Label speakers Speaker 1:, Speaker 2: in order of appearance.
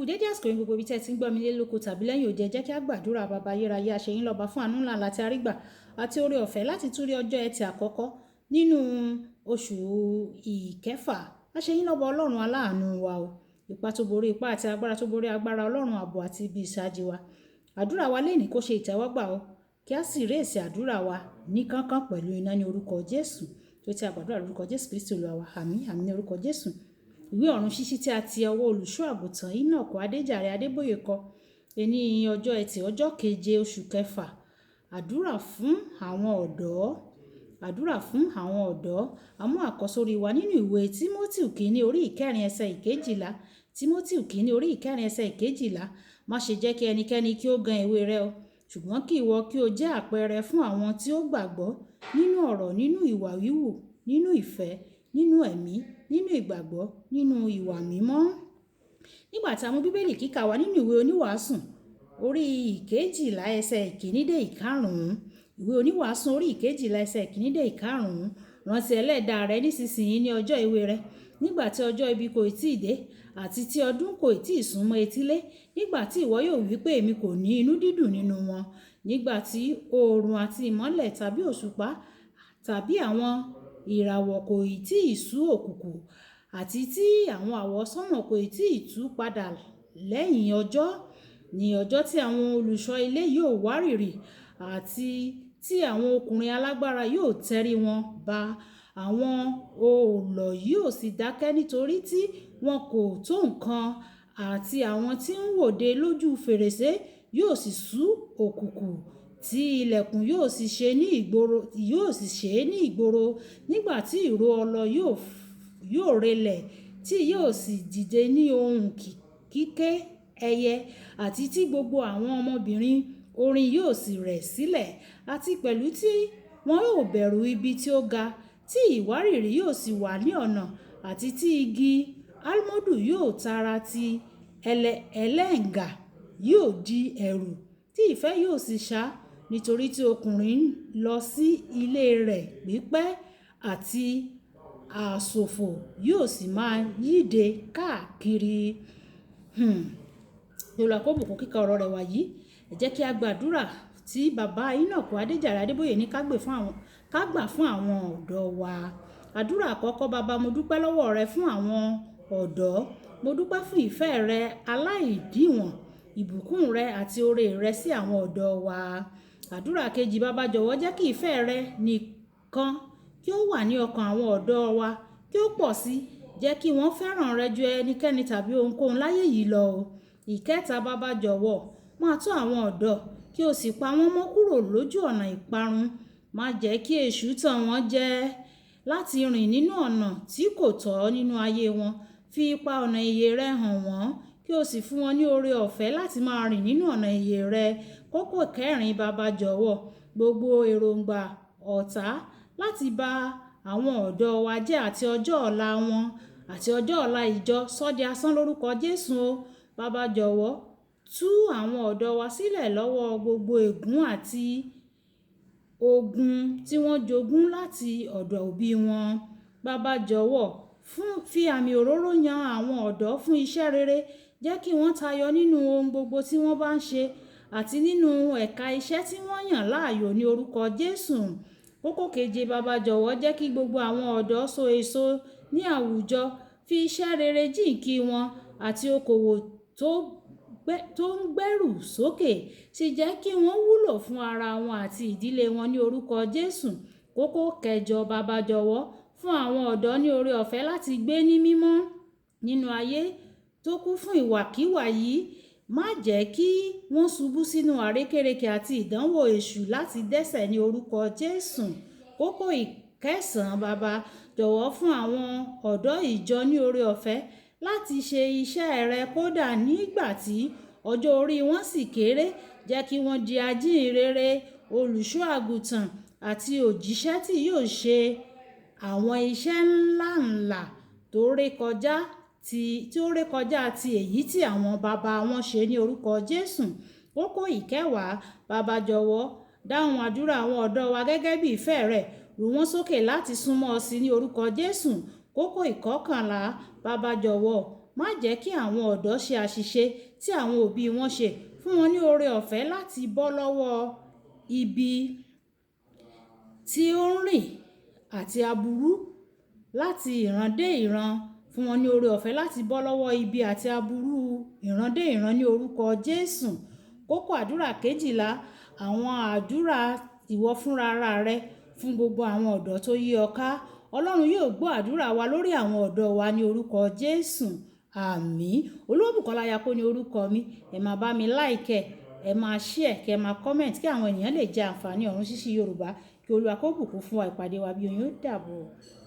Speaker 1: dédé àsìkò yín gbogbo ibi tí ẹ ti ń gbọ́ mi lé lóko tàbí lẹ́yìn òde, jẹ́ kí a gbàdúrà. Baba ayérayé, àṣeyín lọ́ba fún àánú ńlá láti arígbà àti oore ọ̀fẹ́ láti tún rí ọjọ́ ẹtì àkọ́kọ́ nínú oṣù ìkẹfà. Àṣeyín lọ́ba ọlọ́run aláàánú wa o, ipá tó borí ipá àti agbára tó borí agbára, ọlọ́run ààbò àti ibi ìsádi wa. Àdúrà wa lénìí kó ṣe ìtẹ́wọ́gbà o, kí a sì rí èsì àdúrà wa ní kánkán pẹ̀lú iná ní orúkọ Jésù. Tó ti àgbàdúrà lórúkọ Jésù Kristi Olúwa wa, àmín àmín ní orúkọ Jésù. Ìwé ọ̀run ṣíṣí tí a ti ọwọ́ olùṣọ́ àgùntàn Enoch Adéjàre Adébóyè kọ ní ọjọ́ ẹtì ọjọ́ keje oṣù kẹfà. Àdúrà fún àwọn ọ̀dọ́. Àdúrà fún àwọn ọ̀dọ́. A mú àkọ́sórí wa nínú ìwé Tímótì kìíní orí ìkẹrin ẹsẹ̀ ìkejìlá. Tímótì kìíní orí ìkẹrin ẹsẹ̀ ìkejìlá. Má ṣe jẹ́ kí ẹnikẹ́ni kí ó gan ìwé rẹ o, ṣùgbọ́n kí ìwọ kí o jẹ́ àpẹẹrẹ fún àwọn tí ó gbàgbọ́ nínú ọ̀rọ̀, nínú ìwà wíwù, nínú ìfẹ́, nínú ẹ̀mí, nínú ìgbàgbọ́, nínú ìwà mímọ́. Nígbà tí a mú bíbélì kíkà wa nínú ìwé oníwàásù orí ìkejìlá ẹsẹ̀ ìkíní dé ìkarùn-ún. Ìwé oníwàásù orí ìkejìlá ẹsẹ̀ ìkíní dé ìkarùn-ún. Rántí ẹlẹ́dàá rẹ nísinsìnyí ní ọjọ́ èwe rẹ, nígbà tí ọjọ́ ibi kò tíì dé àti tí ọdún kò tíì súnmọ́ etílé, nígbà tí ìwọ yóò wí pé èmi kò ní inú dídùn nínú wọn, nígbà tí oòrùn àti ìmọ́lẹ̀ tàbí òṣùpá tàbí àwọn ìràwọ̀ kò tíì sú òkùnkùn, àti tí àwọn àwọsánmọ̀ kò tíì tú padà lẹ́yìn ọjọ́, ní ọjọ́ tí àwọn olùṣọ́ ilé yóò wárìrì àti tí àwọn ọkùnrin alágbára yóò tẹrí wọn ba, àwọn òòlọ̀ yóò sì dákẹ́ nítorí tí wọn kò tó nǹkan, àti àwọn tí ń wòde lójú fèrèsé yóò sì sú òkùnkùn, tí ilẹ̀kùn yóò sì ṣe ní ìgboro, nígbà tí ìró ọlọ yóò relẹ̀, tí yóò sì dìde ní ohùn kíké ẹyẹ, àti tí gbogbo àwọn ọmọbìnrin orin yóò sì rẹ̀ sílẹ̀, àti pẹ̀lú tí wọn yóò bẹ̀rù ibi tí ó ga, tí ìwárìrì yóò sì wà ní ọ̀nà, àti tí igi álmọ́dù yóò tara ti ẹlẹ́ngà yóò di ẹ̀rù, tí ìfẹ́ yóò sì ṣá, nítorí tí ọkùnrin lọ sí ilé rẹ̀ pípẹ́, àti àsòfò yóò sì máa yíde káàkiri. Olúwa kó bùkún kíkà ọ̀rọ̀ rẹ̀ wá yìí. Ẹ jẹ́ kí a gbàdúrà tí bàbá Enoch Adéjàre Adébóyè ní ká gbà fún àwọn ọ̀dọ́ wa. Àdúrà àkọ́kọ́. Bàbá, mo dúpẹ́ lọ́wọ́ rẹ fún àwọn ọ̀dọ́. Mo dúpẹ́ fún ìfẹ́ rẹ aláìdíwọ̀n, ìbùkún rẹ àti oore rẹ sí àwọn ọ̀dọ́ wa. Àdúrà kejì. Bàbá, jọ̀wọ́ jẹ́ kí ìfẹ́ rẹ nìkan kí ó wà ní ọkàn àwọn ọ̀dọ́ wa, kí ó pọ̀ sí. Jẹ́ kí wọ́n fẹ́ràn rẹ ju ẹnikẹ́ni tàbí ohunkóhun láyé yìí lọ o. Ìkẹta. Bàbá, jọ̀wọ́ máa tọ́ àwọn ọ̀dọ́ kí o sì pa wọ́n mọ́ kúrò lójú ọ̀nà ìparun. Má jẹ́ kí èṣù tàn wọ́n jẹ láti rìn nínú ọ̀nà tí kò tọ́ nínú ayé wọn. Fi ipa ọ̀nà ìyè rẹ hàn wọ́n, kí o sì fún wọn ní oore ọ̀fẹ́ láti máa rìn nínú ọ̀nà ìyè rẹ. Kókó kẹrin. Bàbá, jọ̀wọ́ gbogbo èròǹgbà ọ̀tá láti ba àwọn ọ̀dọ́ wa jẹ́ àti ọjọ́ ọ̀la wọn àti ọjọ́ ọ̀la ìjọ sọ di asán lórúkọ Jésù o. Bàbá, jọ̀wọ́ tú àwọn ọ̀dọ́ wa sílẹ̀ lọ́wọ́ gbogbo ègún àti ogun tí wọ́n jogún láti ọ̀dọ̀ òbí wọn. Bàbá, jọ̀wọ́ fi àmì òróró yan àwọn ọ̀dọ́ fún iṣẹ́ rere. Jẹ́ kí wọ́n tayọ nínú ohun gbogbo tí wọ́n bá ń ṣe àti nínú ẹ̀ka iṣẹ́ tí wọ́n yàn láàyò ní orúkọ Jésù. Kókó keje. Bàbá, jọ̀wọ́ jẹ́ kí gbogbo àwọn ọ̀dọ́ so èso ní àwùjọ. Fi iṣẹ́ rere jíǹkí wọn àti okòwò tó ń gbèrú sókè. Sì jẹ́ kí wọ́n wúlò fún ara wọn àti ìdílé wọn ní orúkọ Jésù. Kókó kẹjọ. Bàbá, jọ̀wọ́ fún àwọn ọ̀dọ́ ní oore ọ̀fẹ́ láti gbé ní mímọ́ nínú ayé tó kún fún ìwàkíwà yìí. Má jẹ́ kí wọ́n ṣubú sínú àrékérekè àti ìdánwò èṣù láti dẹ́ṣẹ̀ ní orúkọ Jésù. Kókó ìkẹsàn. Bàbá, jọ̀wọ́ fún àwọn ọ̀dọ́ ìjọ ní oore ọ̀fẹ́ láti ṣe iṣẹ́ rẹ kódà nígbà tí ọjọ́ orí wọn sì kéré. Jẹ́ kí wọ́n di ajíhìnrere, olùṣọ́ àgùntàn àti òjíṣẹ́ tí yóò ṣe àwọn iṣẹ́ ńláǹlà tó rékọjá ti èyí tí àwọn bàbá wọn ṣe ní orúkọ Jésù. Kókó ìkẹwàá. Bàbá, jọ̀wọ́ dáhùn àdúrà àwọn ọ̀dọ́ wa gẹ́gẹ́ bí ìfẹ́ rẹ̀. Rú wọn sókè láti súnmọ́ ọ sí ní orúkọ Jésù. Kókó ìkọkànlá. Bàbá, jọ̀wọ́ má jẹ́ kí àwọn ọ̀dọ́ ṣe àṣìṣe tí àwọn òbí wọn ṣe. Fún wọn ní oore ọ̀fẹ́ láti bọ́ lọ́wọ́ ibi tí ó ń rìn àti aburú láti ìran dé ìran. Fún wọn ní oore ọ̀fẹ́ láti bọ́ lọ́wọ́ ibi àti aburú ìran dé ìran ní orúkọ Jésù. Kókó àdúrà kejìlá, àwọn àdúrà ìwọ fúnra rẹ fún gbogbo àwọn ọ̀dọ́ tó yí ọ ká. Ọlọ́run yóò gbọ́ àdúrà wa lórí àwọn ọ̀dọ́ wa ní orúkọ Jésù. Àmín. Olúwabùkọ́lá Ayako ní orúkọ mi. Ẹ máa bá mi like, ẹ máa share, kẹ máa comment kí àwọn ènìyàn lè jẹ àǹfààní ọ̀run ṣíṣí Yorùbá. Kí Olúwa kó bùkún fún wa. Ìpàdé wa bí oyin ó dàbọ̀.